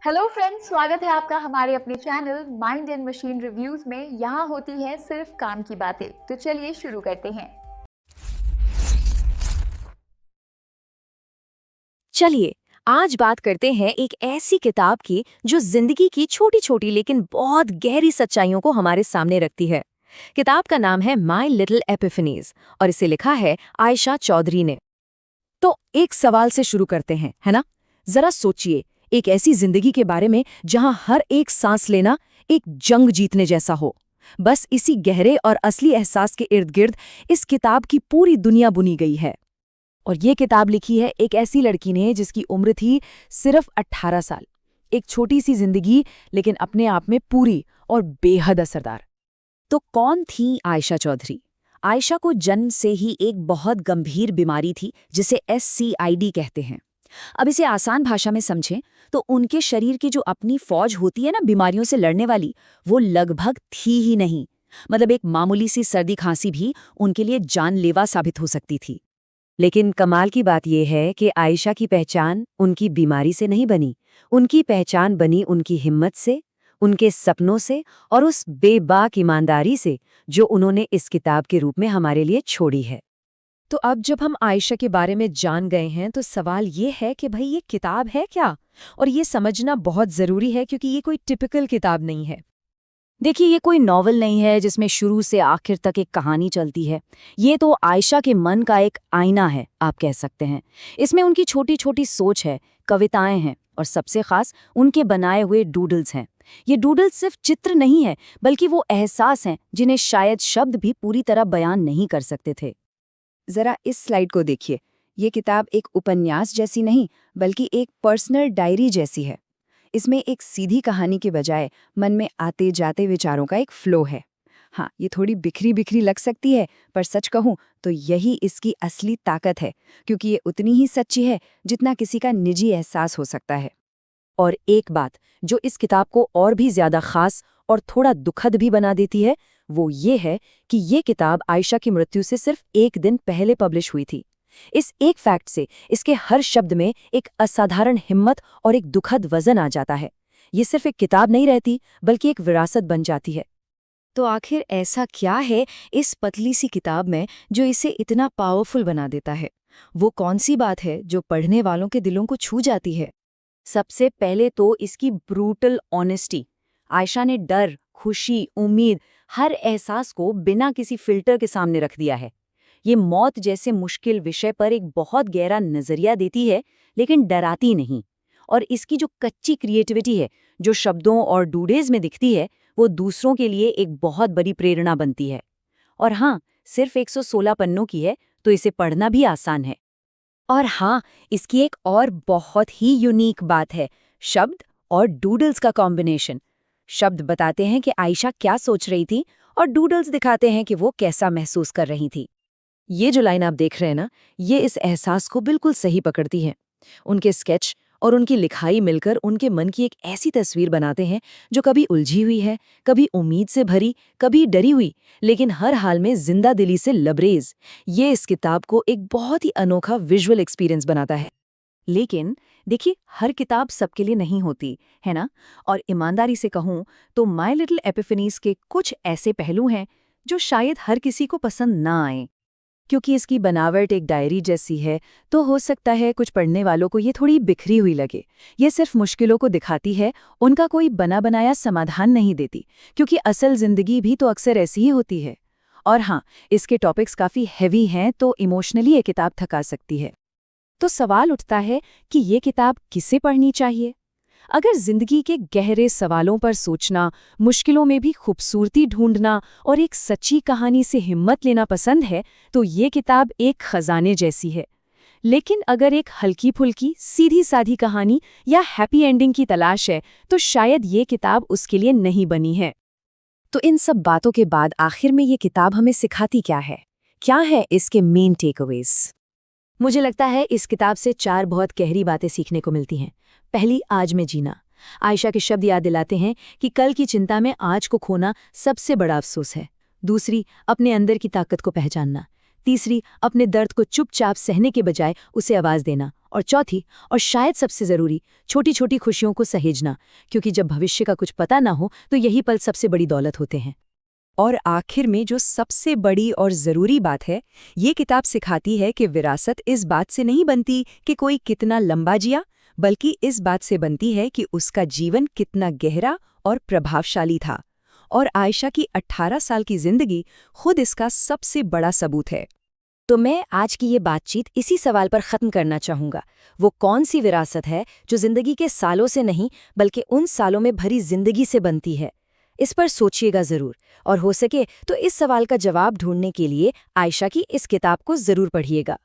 Hello friends, स्वागत है आपका हमारे अपने channel mind and machine reviews में। यहाँ होती है सिर्फ काम की बातें। तो चलिए शुरू करते हैं। चलिए आज बात करते हैं एक ऐसी किताब की जो जिंदगी की छोटी छोटी लेकिन बहुत गहरी सच्चाइयों को हमारे सामने रखती है। किताब का नाम है माई लिटिल एपिफनीज और इसे लिखा है आयशा चौधरी ने। तो एक सवाल से शुरू करते हैं, है ना? जरा सोचिए, एक ऐसी जिंदगी के बारे में जहां हर एक सांस लेना एक जंग जीतने जैसा हो। बस इसी गहरे और असली एहसास के इर्द गिर्द इस किताब की पूरी दुनिया बुनी गई है। और ये किताब लिखी है एक ऐसी लड़की ने जिसकी उम्र थी सिर्फ 18 साल। एक छोटी सी जिंदगी, लेकिन अपने आप में पूरी और बेहद असरदार। तो कौन थी आयशा चौधरी? आयशा को जन्म से ही एक बहुत गंभीर बीमारी थी जिसे SCID कहते हैं। अब इसे आसान भाषा में समझें तो उनके शरीर की जो अपनी फौज होती है ना बीमारियों से लड़ने वाली, वो लगभग थी ही नहीं। मतलब एक मामूली सी सर्दी खांसी भी उनके लिए जानलेवा साबित हो सकती थी। लेकिन कमाल की बात यह है कि आयशा की पहचान उनकी बीमारी से नहीं बनी। उनकी पहचान बनी उनकी हिम्मत से, उनके सपनों से और उस बेबाक ईमानदारी से जो उन्होंने इस किताब के रूप में हमारे लिए छोड़ी है। तो अब जब हम आयशा के बारे में जान गए हैं तो सवाल ये है कि भाई ये किताब है क्या? और ये समझना बहुत ज़रूरी है क्योंकि ये कोई टिपिकल किताब नहीं है। देखिए, ये कोई नॉवल नहीं है जिसमें शुरू से आखिर तक एक कहानी चलती है। ये तो आयशा के मन का एक आईना है, आप कह सकते हैं। इसमें उनकी छोटी छोटी सोच है, कविताएं हैं और सबसे खास उनके बनाए हुए डूडल्स हैं। ये डूडल्स सिर्फ चित्र नहीं है, बल्कि वो एहसास हैं जिन्हें शायद शब्द भी पूरी तरह बयान नहीं कर सकते थे। जरा इस स्लाइड को देखिए। ये किताब एक उपन्यास जैसी नहीं, बल्कि एक पर्सनल डायरी जैसी है। इसमें एक सीधी कहानी के बजाय मन में आते जाते विचारों का एक फ्लो है। हाँ, ये थोड़ी बिखरी बिखरी लग सकती है, पर सच कहूँ तो यही इसकी असली ताकत है, क्योंकि ये उतनी ही सच्ची है जितना किसी का निजी एहसास हो सकता है। और एक बात जो इस किताब को और भी ज्यादा खास और थोड़ा दुखद भी बना देती है, वो ये है कि ये किताब आयशा की मृत्यु से सिर्फ एक दिन पहले पब्लिश हुई थी। इस एक फैक्ट से इसके हर शब्द में एक असाधारण हिम्मत और एक दुखद वजन आ जाता है। ये सिर्फ एक किताब नहीं रहती, बल्कि एक विरासत बन जाती है। तो आखिर ऐसा क्या है इस पतली सी किताब में जो इसे इतना पावरफुल बना देता है? वो कौन सी बात है जो पढ़ने वालों के दिलों को छू जाती है? सबसे पहले तो इसकी ब्रूटल ऑनेस्टी। आयशा ने डर, खुशी, उम्मीद, हर एहसास को बिना किसी फिल्टर के सामने रख दिया है। ये मौत जैसे मुश्किल विषय पर एक बहुत गहरा नजरिया देती है, लेकिन डराती नहीं। और इसकी जो कच्ची क्रिएटिविटी है, जो शब्दों और डूडेज में दिखती है, वो दूसरों के लिए एक बहुत बड़ी प्रेरणा बनती है। और हाँ, सिर्फ 116 पन्नों की है, तो इसे पढ़ना भी आसान है। और हाँ, इसकी एक और बहुत ही यूनिक बात है, शब्द और डूडल्स का कॉम्बिनेशन। शब्द बताते हैं कि आयशा क्या सोच रही थी और डूडल्स दिखाते हैं कि वो कैसा महसूस कर रही थी। ये जो लाइन आप देख रहे हैं ना, ये इस एहसास को बिल्कुल सही पकड़ती है। उनके स्केच और उनकी लिखाई मिलकर उनके मन की एक ऐसी तस्वीर बनाते हैं जो कभी उलझी हुई है, कभी उम्मीद से भरी, कभी डरी हुई, लेकिन हर हाल में जिंदा दिली से लबरेज। ये इस किताब को एक बहुत ही अनोखा विजुअल एक्सपीरियंस बनाता है। लेकिन देखिए, हर किताब सबके लिए नहीं होती, है ना? और ईमानदारी से कहूँ तो माई लिटिल एपिफनीज के कुछ ऐसे पहलू हैं जो शायद हर किसी को पसंद ना आए। क्योंकि इसकी बनावट एक डायरी जैसी है, तो हो सकता है कुछ पढ़ने वालों को ये थोड़ी बिखरी हुई लगे। ये सिर्फ मुश्किलों को दिखाती है, उनका कोई बना बनाया समाधान नहीं देती, क्योंकि असल जिंदगी भी तो अक्सर ऐसी ही होती है। और हाँ, इसके टॉपिक्स काफ़ी हैवी हैं, तो इमोशनली ये किताब थका सकती है। तो सवाल उठता है कि ये किताब किसे पढ़नी चाहिए? अगर जिंदगी के गहरे सवालों पर सोचना, मुश्किलों में भी खूबसूरती ढूंढना और एक सच्ची कहानी से हिम्मत लेना पसंद है, तो ये किताब एक खजाने जैसी है। लेकिन अगर एक हल्की फुल्की, सीधी साधी कहानी या हैप्पी एंडिंग की तलाश है, तो शायद ये किताब उसके लिए नहीं बनी है। तो इन सब बातों के बाद आखिर में ये किताब हमें सिखाती क्या है? क्या है इसके मेन टेकअवेज? मुझे लगता है इस किताब से 4 बहुत गहरी बातें सीखने को मिलती हैं। पहली, आज में जीना। आयशा के शब्द याद दिलाते हैं कि कल की चिंता में आज को खोना सबसे बड़ा अफसोस है। दूसरी, अपने अंदर की ताकत को पहचानना। तीसरी, अपने दर्द को चुपचाप सहने के बजाय उसे आवाज देना। और चौथी, और शायद सबसे जरूरी, छोटी छोटी खुशियों को सहेजना, क्योंकि जब भविष्य का कुछ पता ना हो तो यही पल सबसे बड़ी दौलत होते हैं। और आखिर में जो सबसे बड़ी और ज़रूरी बात है, ये किताब सिखाती है कि विरासत इस बात से नहीं बनती कि कोई कितना लंबा जिया, बल्कि इस बात से बनती है कि उसका जीवन कितना गहरा और प्रभावशाली था। और आयशा की 18 साल की जिंदगी खुद इसका सबसे बड़ा सबूत है। तो मैं आज की ये बातचीत इसी सवाल पर ख़त्म करना चाहूँगा। वो कौन सी विरासत है जो ज़िंदगी के सालों से नहीं बल्कि उन सालों में भरी ज़िंदगी से बनती है? इस पर सोचिएगा ज़रूर, और हो सके तो इस सवाल का जवाब ढूंढने के लिए आयशा की इस किताब को ज़रूर पढ़िएगा।